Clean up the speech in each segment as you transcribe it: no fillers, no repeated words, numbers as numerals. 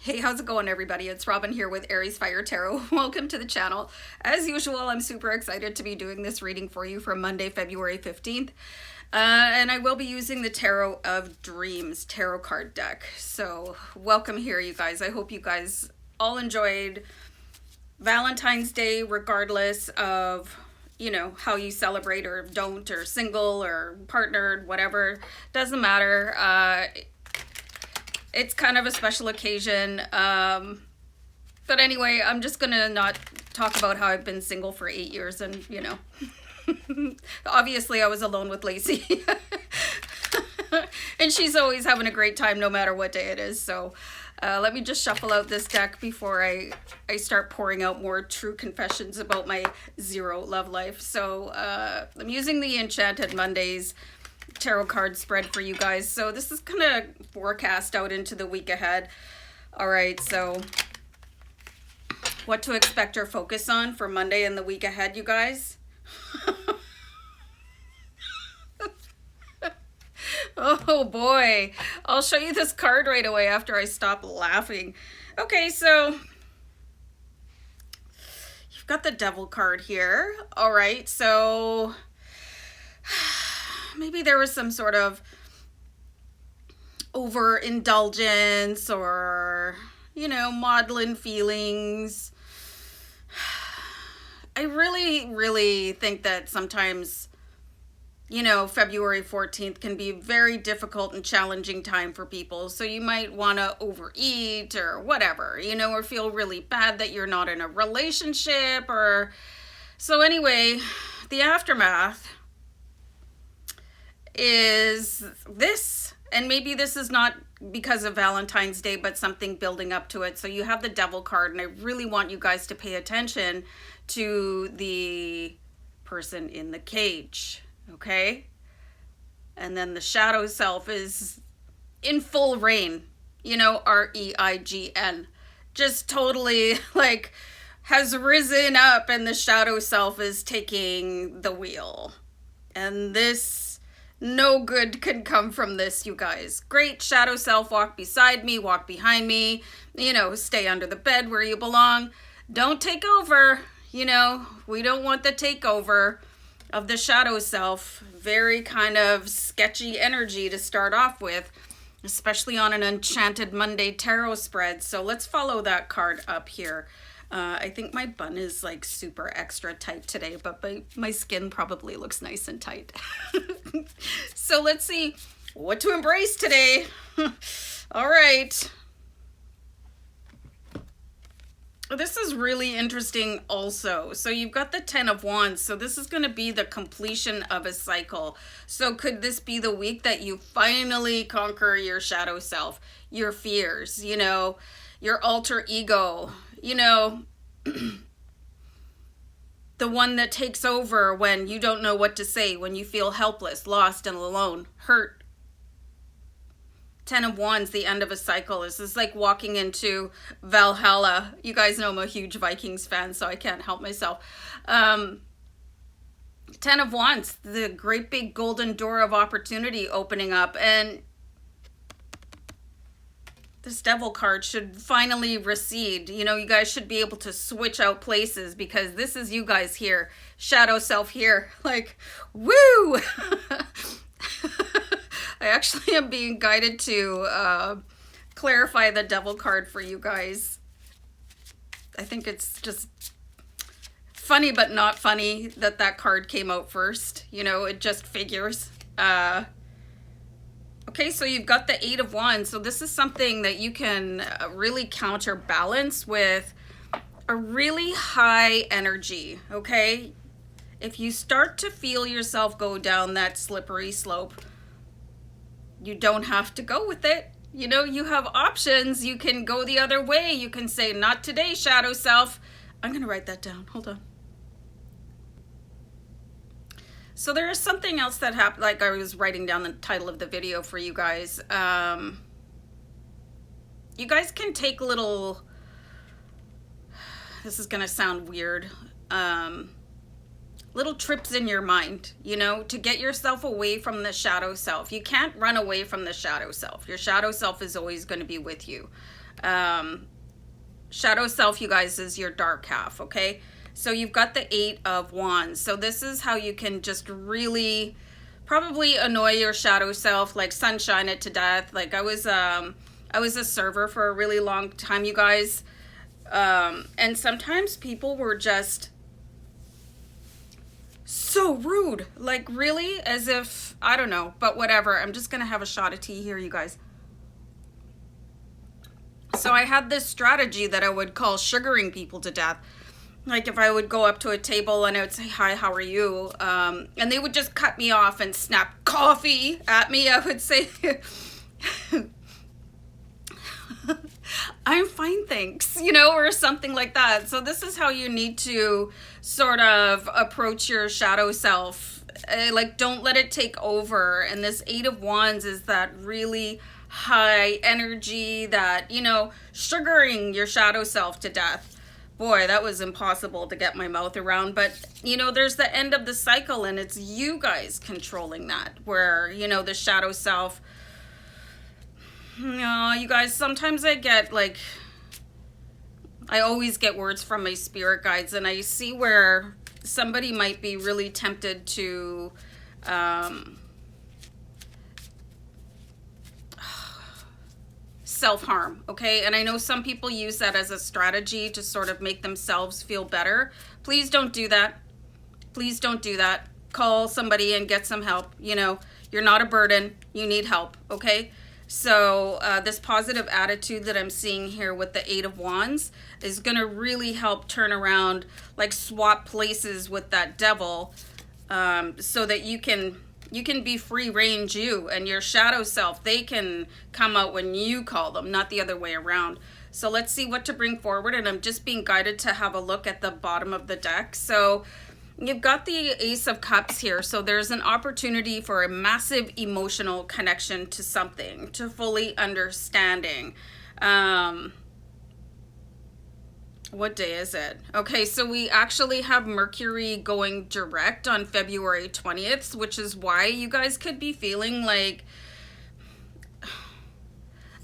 Hey, how's it going, everybody? It's Robin here with AriesFireTarot. Welcome to the channel. As usual, I'm super excited to be doing this reading for you for Monday, February 15th. And I will be using the Tarot of Dreams tarot card deck. So welcome here, you guys. I hope you guys all enjoyed Valentine's Day, regardless of, you know, how you celebrate or don't, or single or partnered, whatever. Doesn't matter. It's kind of a special occasion. But anyway, I'm just gonna not talk about how I've been single for 8 years and, you know, obviously I was alone with Lacey. And she's always having a great time no matter what day it is. So let me just shuffle out this deck before I start pouring out more true confessions about my zero love life. So I'm using the Enchanted Mondays tarot card spread for you guys. So this is kind of forecast out into the week ahead. All right, so what to expect or focus on for Monday and the week ahead, you guys. Oh boy, I'll show you this card right away after I stop laughing. Okay, so you've got the Devil card here. All right, so maybe there was some sort of overindulgence or, you know, maudlin feelings. I really think that sometimes, you know, February 14th can be a very difficult and challenging time for people. So you might want to overeat or whatever, you know, or feel really bad that you're not in a relationship or... So anyway, the aftermath is this, and maybe this is not because of Valentine's Day, but something building up to it. So you have the Devil card, and I really want you guys to pay attention to the person in the cage, okay? And then the shadow self is in full reign, you know, R-E-I-G-N, just totally like has risen up, and the shadow self is taking the wheel. And this, no good can come from this, you guys. Great shadow self, walk beside me, walk behind me, you know, stay under the bed where you belong. Don't take over, you know, we don't want the takeover of the shadow self. Very kind of sketchy energy to start off with, especially on an Enchanted Monday tarot spread. So let's follow that card up here. I think my bun is like super extra tight today, but my skin probably looks nice and tight. So let's see what to embrace today. All right. This is really interesting also. So you've got the 10 of Wands. So this is going to be the completion of a cycle. So could this be the week that you finally conquer your shadow self, your fears, you know, your alter ego, you know, the one that takes over when you don't know what to say, when you feel helpless, lost, and alone, hurt. 10 of Wands, the end of a cycle. This is like walking into Valhalla. You guys know I'm a huge Vikings fan, so I can't help myself. 10 of Wands, the great big golden door of opportunity opening up, and this Devil card should finally recede. You know, you guys should be able to switch out places, because this is you guys here, shadow self here, like, woo! I actually am being guided to clarify the Devil card for you guys. I think it's just funny but not funny that that card came out first. You know, it just figures. Okay, so you've got the 8 of Wands. So this is something that you can really counterbalance with a really high energy, okay? If you start to feel yourself go down that slippery slope, you don't have to go with it. You know, you have options. You can go the other way. You can say, not today, shadow self. I'm going to write that down. Hold on. So there is something else that happened, like I was writing down the title of the video for you guys. You guys can take little, this is going to sound weird, little trips in your mind, you know, to get yourself away from the shadow self. You can't run away from the shadow self. Your shadow self is always going to be with you. Shadow self, you guys, is your dark half, okay? So you've got the 8 of Wands. So this is how you can just really probably annoy your shadow self, like sunshine it to death. Like I was a server for a really long time, you guys. And sometimes people were just so rude, like really, as if, I don't know, but whatever. I'm just gonna have a shot of tea here, you guys. So I had this strategy that I would call sugaring people to death. Like if I would go up to a table and I would say, hi, how are you? And they would just cut me off and snap coffee at me. I would say, I'm fine, thanks, you know, or something like that. So this is how you need to sort of approach your shadow self. Like, don't let it take over. And this 8 of Wands is that really high energy that, you know, sugaring your shadow self to death. Boy, that was impossible to get my mouth around. But, you know, there's the end of the cycle, and it's you guys controlling that, where, you know, the shadow self. No, you guys, sometimes I get like, I always get words from my spirit guides, and I see where somebody might be really tempted to self-harm, okay? And I know some people use that as a strategy to sort of make themselves feel better. Please don't do that. Please don't do that. Call somebody and get some help. You know, you're not a burden. You need help, okay? So this positive attitude that I'm seeing here with the 8 of Wands is going to really help turn around, like swap places with that devil, so that you can be free range, you and your shadow self. They can come out when you call them, not the other way around. So let's see what to bring forward. And I'm just being guided to have a look at the bottom of the deck. So you've got the Ace of Cups here. So there's an opportunity for a massive emotional connection to something, to fully understanding. What day is it? Okay, so we actually have Mercury going direct on February 20th, which is why you guys could be feeling like,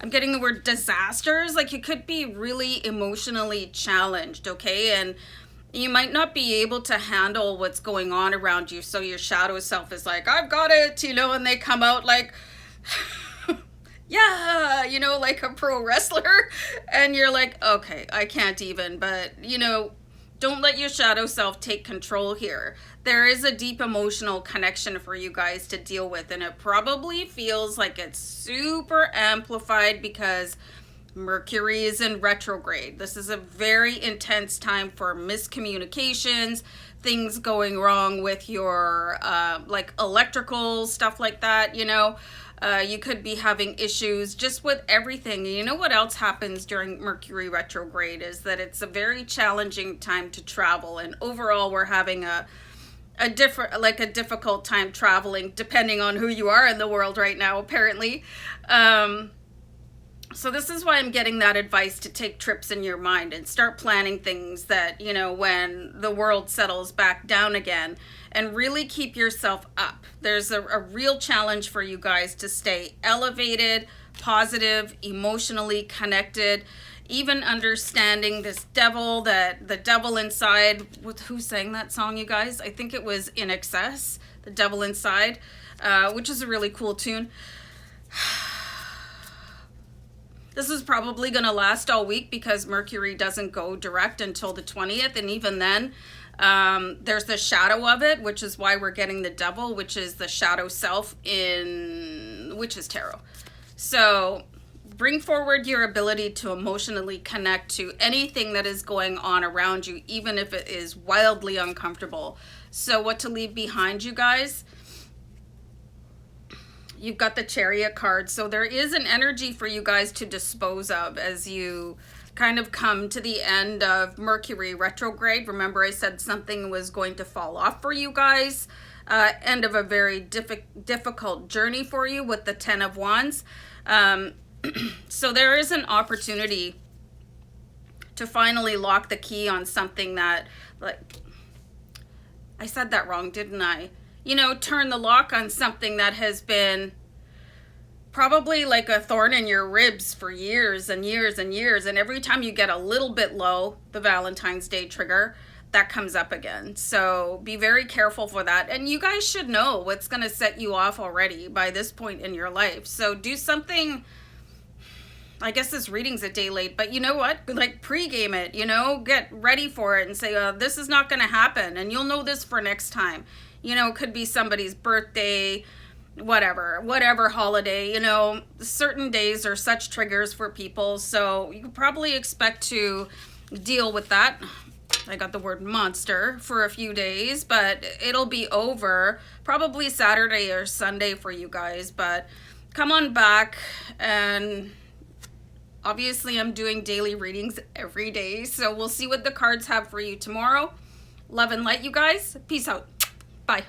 I'm getting the word disasters. Like you could be really emotionally challenged, okay? And you might not be able to handle what's going on around you. So your shadow self is like, I've got it, you know, and they come out like, yeah, you know, like a pro wrestler. And you're like, okay, I can't even. But, you know, don't let your shadow self take control here. There is a deep emotional connection for you guys to deal with. And it probably feels like it's super amplified because Mercury is in retrograde. This is a very intense time for miscommunications, things going wrong with your like electrical stuff like that, you know. You could be having issues just with everything. You know what else happens during Mercury retrograde is that it's a very challenging time to travel, and overall we're having a difficult time traveling, depending on who you are in the world right now, apparently. So this is why I'm getting that advice to take trips in your mind and start planning things that, you know, when the world settles back down again, and really keep yourself up. There's a real challenge for you guys to stay elevated, positive, emotionally connected, even understanding this devil, that the devil inside, who sang that song, you guys? I think it was In Excess, The Devil Inside, which is a really cool tune. This is probably going to last all week because Mercury doesn't go direct until the 20th. And even then, there's the shadow of it, which is why we're getting the devil, which is the shadow self in Witch's Tarot. So bring forward your ability to emotionally connect to anything that is going on around you, even if it is wildly uncomfortable. So what to leave behind, you guys? You've got the Chariot card. So there is an energy for you guys to dispose of as you kind of come to the end of Mercury retrograde. Remember, I said something was going to fall off for you guys. End of a very difficult journey for you with the 10 of Wands. So there is an opportunity to finally lock the key on something that, like, I said that wrong, didn't I? You know, turn the lock on something that has been probably like a thorn in your ribs for years and years and years. And every time you get a little bit low, the Valentine's Day trigger, that comes up again. So be very careful for that. And you guys should know what's going to set you off already by this point in your life. So do something. I guess this reading's a day late, but you know what? Like pregame it, you know, get ready for it and say, this is not going to happen. And you'll know this for next time. You know, it could be somebody's birthday, whatever holiday, you know, certain days are such triggers for people. So you could probably expect to deal with that. I got the word monster for a few days, but it'll be over probably Saturday or Sunday for you guys. But come on back, and obviously I'm doing daily readings every day. So we'll see what the cards have for you tomorrow. Love and light, you guys. Peace out. Bye.